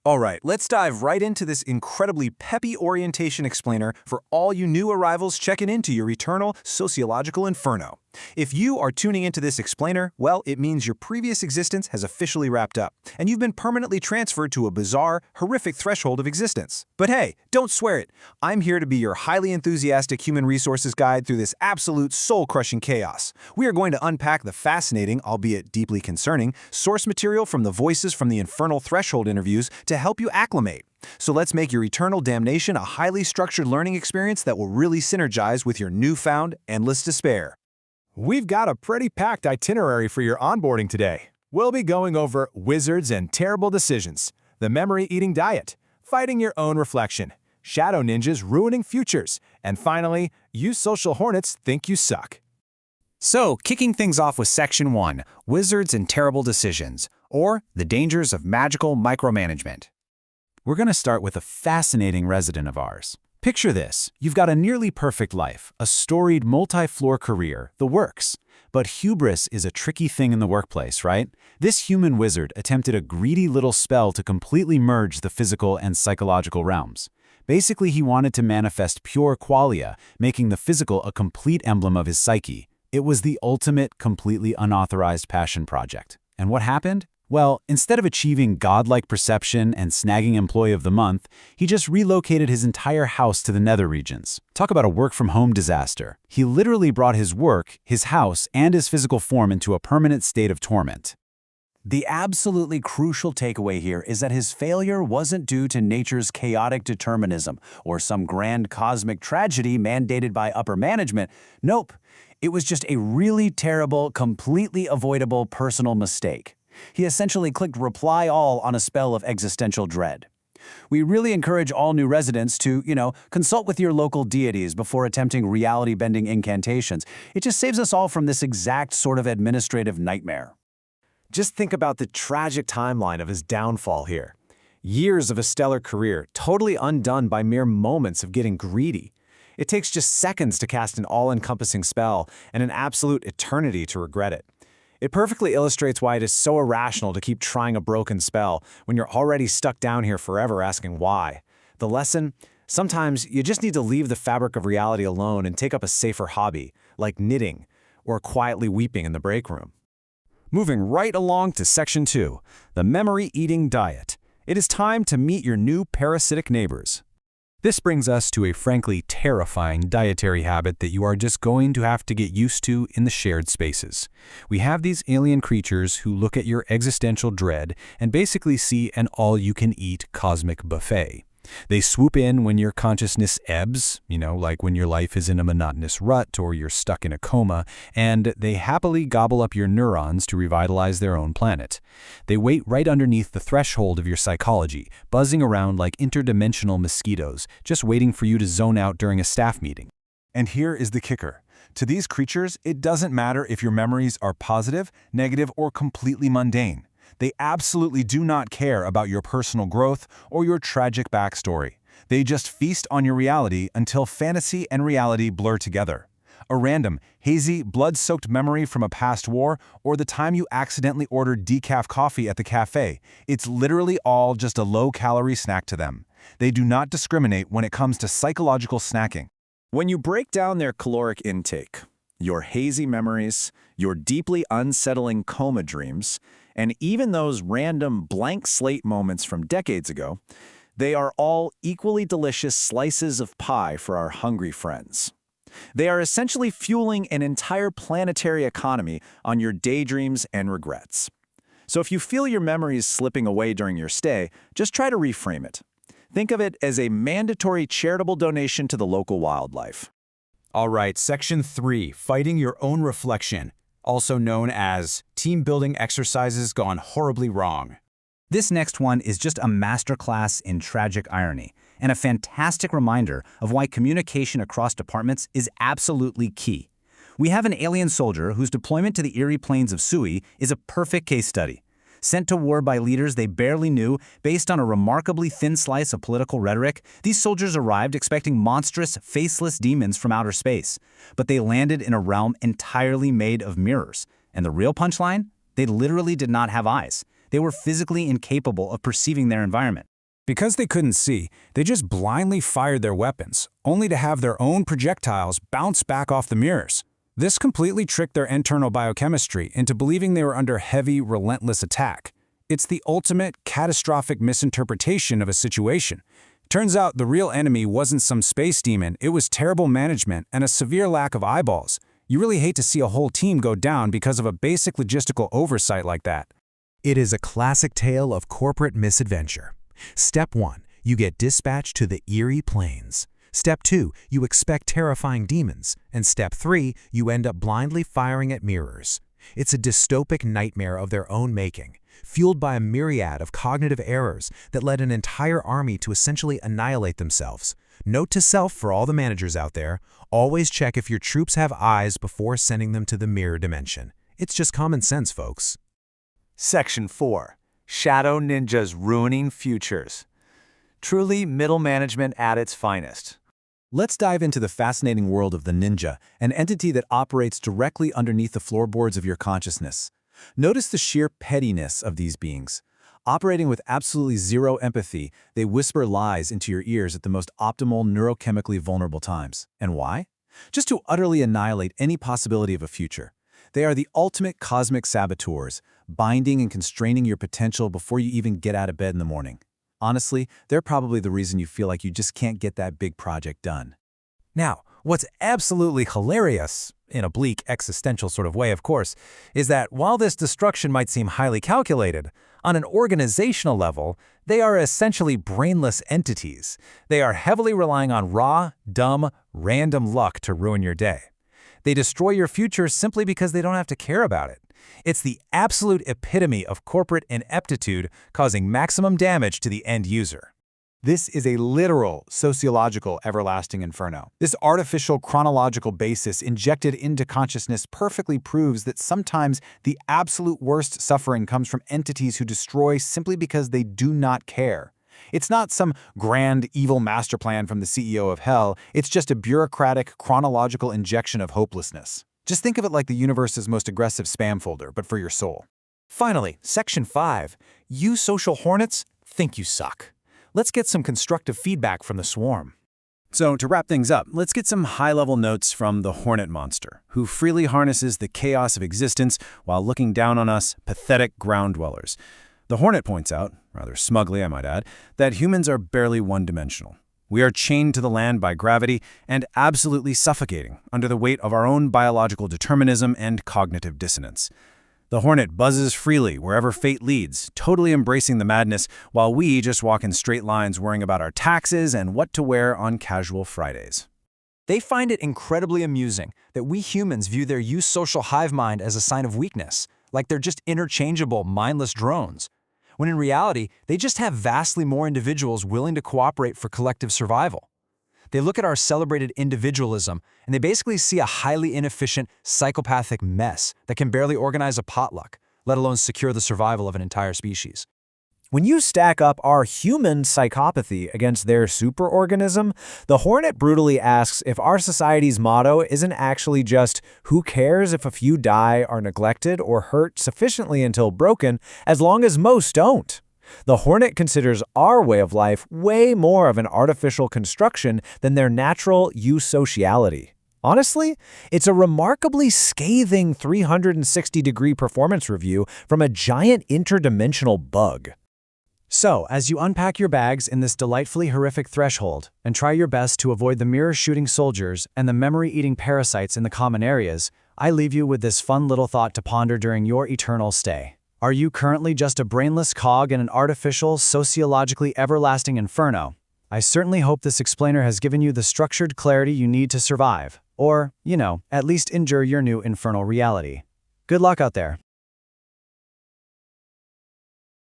All right, let's dive right into this incredibly peppy orientation explainer for all you new arrivals checking into your eternal sociological inferno. If you are tuning into this explainer, well, it means your previous existence has officially wrapped up, and you've been permanently transferred to a bizarre, horrific threshold of existence. But hey, don't swear it. I'm here to be your highly enthusiastic human resources guide through this absolute soul-crushing chaos. We are going to unpack the fascinating, albeit deeply concerning, source material from the voices from the Infernal Threshold interviews to help you acclimate. So let's make your eternal damnation a highly structured learning experience that will really synergize with your newfound endless despair. We've got a pretty packed itinerary for your onboarding today. We'll be going over wizards and terrible decisions, the memory-eating diet, fighting your own reflection, shadow ninjas ruining futures, and finally, you social hornets think you suck. So, kicking things off with Section 1, Wizards and Terrible Decisions, or The Dangers of Magical Micromanagement. We're going to start with a fascinating resident of ours. Picture this. You've got a nearly perfect life, a storied multi-floor career, the works. But hubris is a tricky thing in the workplace, right? This human wizard attempted a greedy little spell to completely merge the physical and psychological realms. Basically, he wanted to manifest pure qualia, making the physical a complete emblem of his psyche. It was the ultimate, completely unauthorized passion project. And what happened? Well, instead of achieving godlike perception and snagging Employee of the Month, he just relocated his entire house to the nether regions. Talk about a work-from-home disaster. He literally brought his work, his house, and his physical form into a permanent state of torment. The absolutely crucial takeaway here is that his failure wasn't due to nature's chaotic determinism or some grand cosmic tragedy mandated by upper management. Nope, it was just a really terrible, completely avoidable personal mistake. He essentially clicked reply all on a spell of existential dread. We really encourage all new residents to, consult with your local deities before attempting reality-bending incantations. It just saves us all from this exact sort of administrative nightmare. Just think about the tragic timeline of his downfall here. Years of a stellar career, totally undone by mere moments of getting greedy. It takes just seconds to cast an all-encompassing spell and an absolute eternity to regret it. It perfectly illustrates why it is so irrational to keep trying a broken spell when you're already stuck down here forever asking why. The lesson? Sometimes you just need to leave the fabric of reality alone and take up a safer hobby, like knitting or quietly weeping in the break room. Moving right along to Section 2, the memory-eating diet. It is time to meet your new parasitic neighbors. This brings us to a frankly terrifying dietary habit that you are just going to have to get used to in the shared spaces. We have these alien creatures who look at your existential dread and basically see an all-you-can-eat cosmic buffet. They swoop in when your consciousness ebbs, like when your life is in a monotonous rut or you're stuck in a coma, and they happily gobble up your neurons to revitalize their own planet. They wait right underneath the threshold of your psychology, buzzing around like interdimensional mosquitoes, just waiting for you to zone out during a staff meeting. And here is the kicker. To these creatures, it doesn't matter if your memories are positive, negative, or completely mundane. They absolutely do not care about your personal growth or your tragic backstory. They just feast on your reality until fantasy and reality blur together. A random, hazy, blood-soaked memory from a past war or the time you accidentally ordered decaf coffee at the cafe, it's literally all just a low-calorie snack to them. They do not discriminate when it comes to psychological snacking. When you break down their caloric intake, your hazy memories, your deeply unsettling coma dreams, and even those random blank slate moments from decades ago, they are all equally delicious slices of pie for our hungry friends. They are essentially fueling an entire planetary economy on your daydreams and regrets. So if you feel your memories slipping away during your stay, just try to reframe it. Think of it as a mandatory charitable donation to the local wildlife. All right, Section 3, Fighting Your Own Reflection, also known as Team-Building Exercises Gone Horribly Wrong. This next one is just a masterclass in tragic irony, and a fantastic reminder of why communication across departments is absolutely key. We have an alien soldier whose deployment to the eerie plains of Sui is a perfect case study. Sent to war by leaders they barely knew based on a remarkably thin slice of political rhetoric, these soldiers arrived expecting monstrous, faceless demons from outer space. But they landed in a realm entirely made of mirrors. And the real punchline? They literally did not have eyes. They were physically incapable of perceiving their environment. Because they couldn't see, they just blindly fired their weapons, only to have their own projectiles bounce back off the mirrors. This completely tricked their internal biochemistry into believing they were under heavy, relentless attack. It's the ultimate, catastrophic misinterpretation of a situation. Turns out the real enemy wasn't some space demon, it was terrible management and a severe lack of eyeballs. You really hate to see a whole team go down because of a basic logistical oversight like that. It is a classic tale of corporate misadventure. Step 1. You get dispatched to the eerie plains. Step 2. You expect terrifying demons. And Step 3. You end up blindly firing at mirrors. It's a dystopic nightmare of their own making, fueled by a myriad of cognitive errors that led an entire army to essentially annihilate themselves. Note to self for all the managers out there, always check if your troops have eyes before sending them to the mirror dimension. It's just common sense, folks. Section 4. Shadow Ninjas Ruining Futures. Truly middle management at its finest. Let's dive into the fascinating world of the ninja, an entity that operates directly underneath the floorboards of your consciousness. Notice the sheer pettiness of these beings. Operating with absolutely zero empathy, they whisper lies into your ears at the most optimal neurochemically vulnerable times. And why? Just to utterly annihilate any possibility of a future. They are the ultimate cosmic saboteurs, binding and constraining your potential before you even get out of bed in the morning. Honestly, they're probably the reason you feel like you just can't get that big project done. Now, what's absolutely hilarious, in a bleak existential sort of way of course, is that while this destruction might seem highly calculated, on an organizational level, they are essentially brainless entities. They are heavily relying on raw, dumb, random luck to ruin your day. They destroy your future simply because they don't have to care about it. It's the absolute epitome of corporate ineptitude causing maximum damage to the end user. This is a literal sociological everlasting inferno. This artificial chronological basis injected into consciousness perfectly proves that sometimes the absolute worst suffering comes from entities who destroy simply because they do not care. It's not some grand evil master plan from the CEO of hell, it's just a bureaucratic chronological injection of hopelessness. Just think of it like the universe's most aggressive spam folder, but for your soul. Finally, Section 5. You social hornets think you suck. Let's get some constructive feedback from the swarm. So to wrap things up, let's get some high-level notes from the Hornet Monster, who freely harnesses the chaos of existence while looking down on us, pathetic ground dwellers. The Hornet points out, rather smugly I might add, that humans are barely one-dimensional. We are chained to the land by gravity and absolutely suffocating under the weight of our own biological determinism and cognitive dissonance. The Hornet buzzes freely wherever fate leads, totally embracing the madness, while we just walk in straight lines worrying about our taxes and what to wear on casual Fridays. They find it incredibly amusing that we humans view their eusocial hive mind as a sign of weakness, like they're just interchangeable, mindless drones, when in reality, they just have vastly more individuals willing to cooperate for collective survival. They look at our celebrated individualism, and they basically see a highly inefficient, psychopathic mess that can barely organize a potluck, let alone secure the survival of an entire species. When you stack up our human psychopathy against their superorganism, the Hornet brutally asks if our society's motto isn't actually just, who cares if a few die, are neglected, or hurt sufficiently until broken, as long as most don't. The Hornet considers our way of life way more of an artificial construction than their natural eusociality. Honestly, it's a remarkably scathing 360-degree performance review from a giant interdimensional bug. So, as you unpack your bags in this delightfully horrific threshold and try your best to avoid the mirror-shooting soldiers and the memory-eating parasites in the common areas, I leave you with this fun little thought to ponder during your eternal stay. Are you currently just a brainless cog in an artificial, sociologically everlasting inferno? I certainly hope this explainer has given you the structured clarity you need to survive, or, at least endure your new infernal reality. Good luck out there.